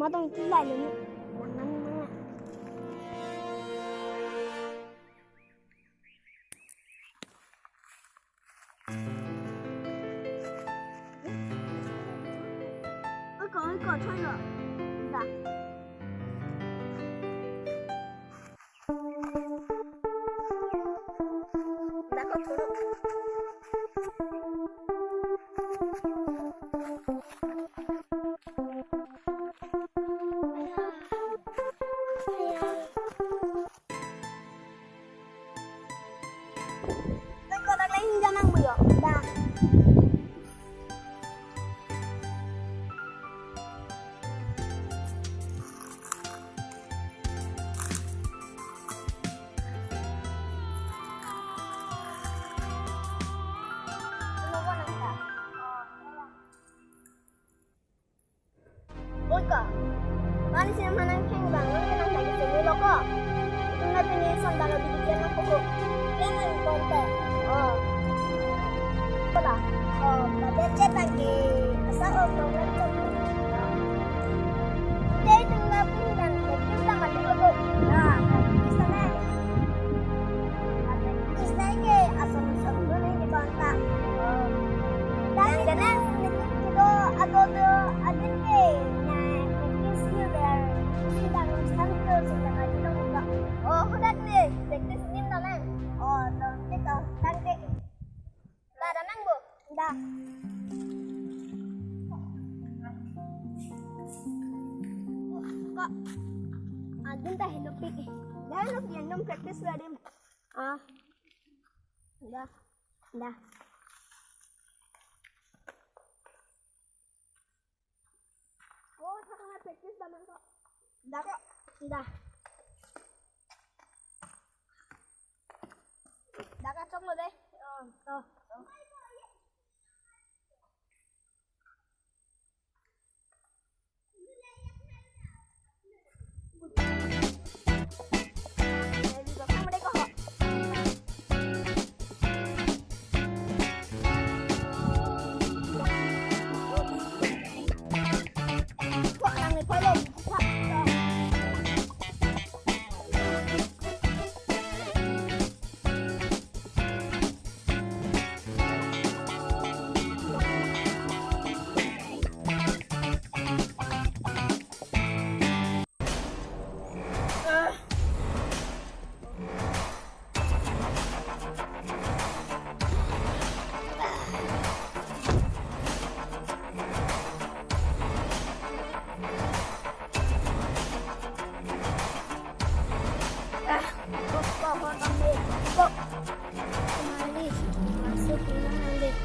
Motong itu lah ini. Jangan mana. Ôi trời rồi. Dạ. Đã có số lượng. Tôi có đang lấy ra mang bữa. Dạ. Olga, mari sini manang heng bangun dengan lagi sini loko. Itu nggak penyesan dalam bidikan aku kok. Jangan konten. Oh, apa? Oh, pada chat lagi. Asal orang macam. Dia itu nggak pindah. Kita mati loko. Nah, kita nih. Kita ini asal dulu nih di kontak. Oh, dan kadang itu ada adin ke. Oh, udah nih, praktis nim naman. Oh, ito, tangke. Lara nang bu? Udah. Kok, adun tayo lupik eh. Dahil lupik yan, practice na rin. Ah, udah. Oh, saka nga practice naman ko. Udah kok, udah. Đã xong rồi đây. Rồi. Kok kembali masuk gimana deh.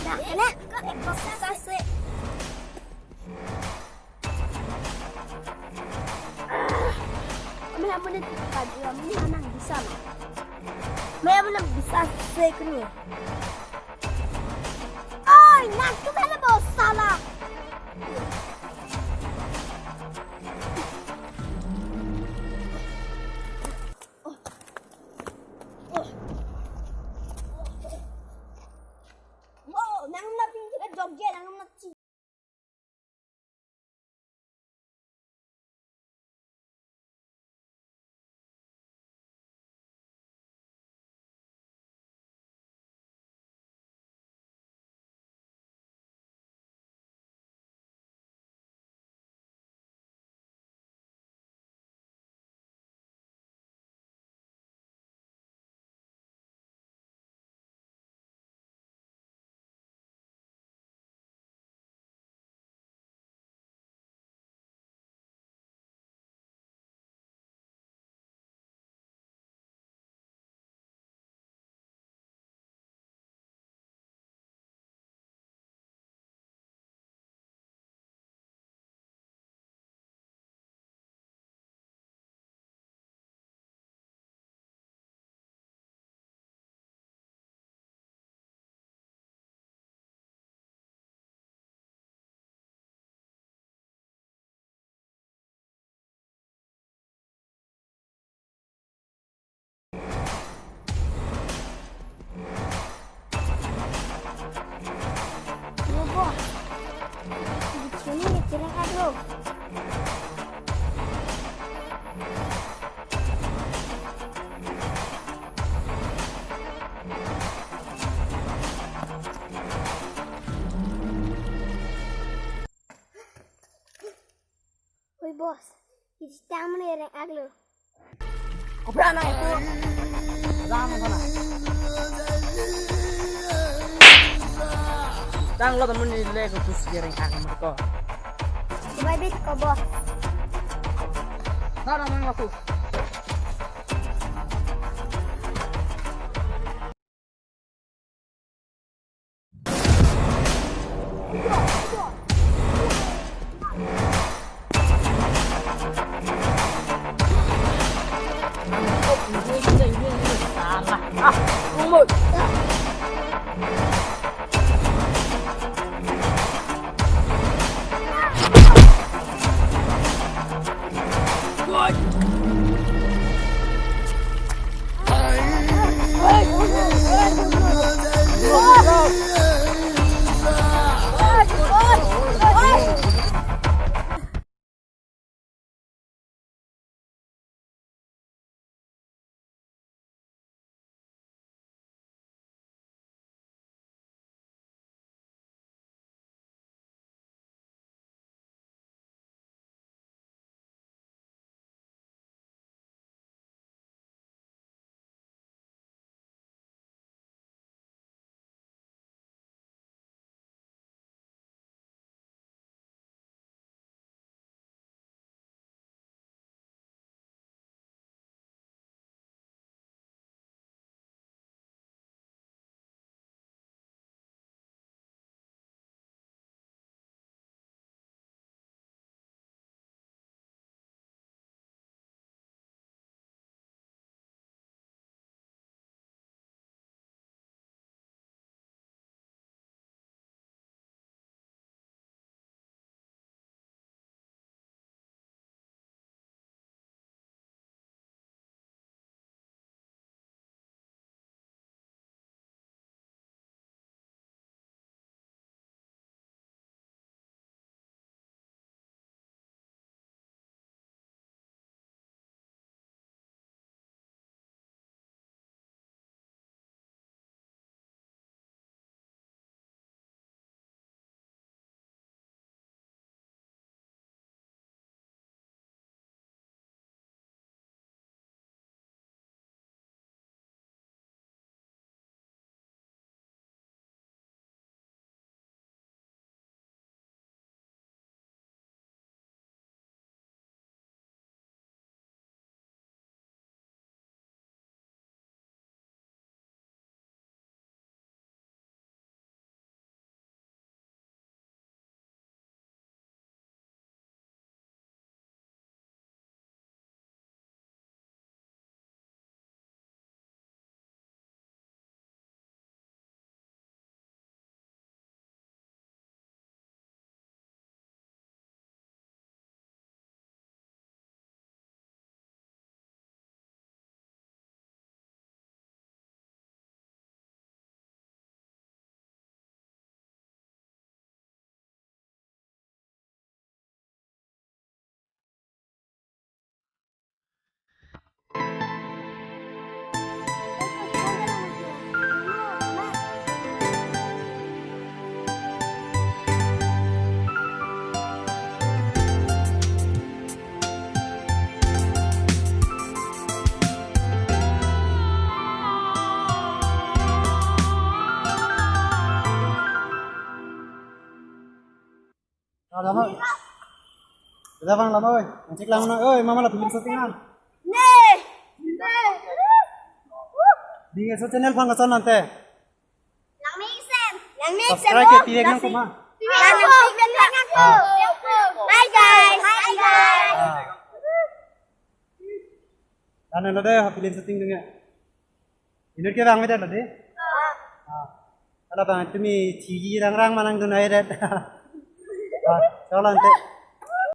Nah, kena ekosasi. Maya mo na tadi, maya nang bisa na. Maya mo nang bisa sa kanya. Ay, nagkakala mo salah. Nang naping kita jogja, nang naping bos. Kita mana yang aglo? Kau berana itu? Jangan mana? Jangan lo temen ini lagi kus jereng aku mereka. Coba deh kau bos. Sana mana aku? Salah. Ah, tunggu. Lama. Kita bang lama oi. Cek lang na oi, mama la film shooting na. Nih. Di so channel phang ka nante. Yang mixen. Yang mixen. Subscribe ke tiek nang kuma. Hi guys. Hi guys. Ana na de film shooting dunga. Inur ke bang meda lade. Ala bang tumi chiji rang rang manang dunai red. Chalo ante.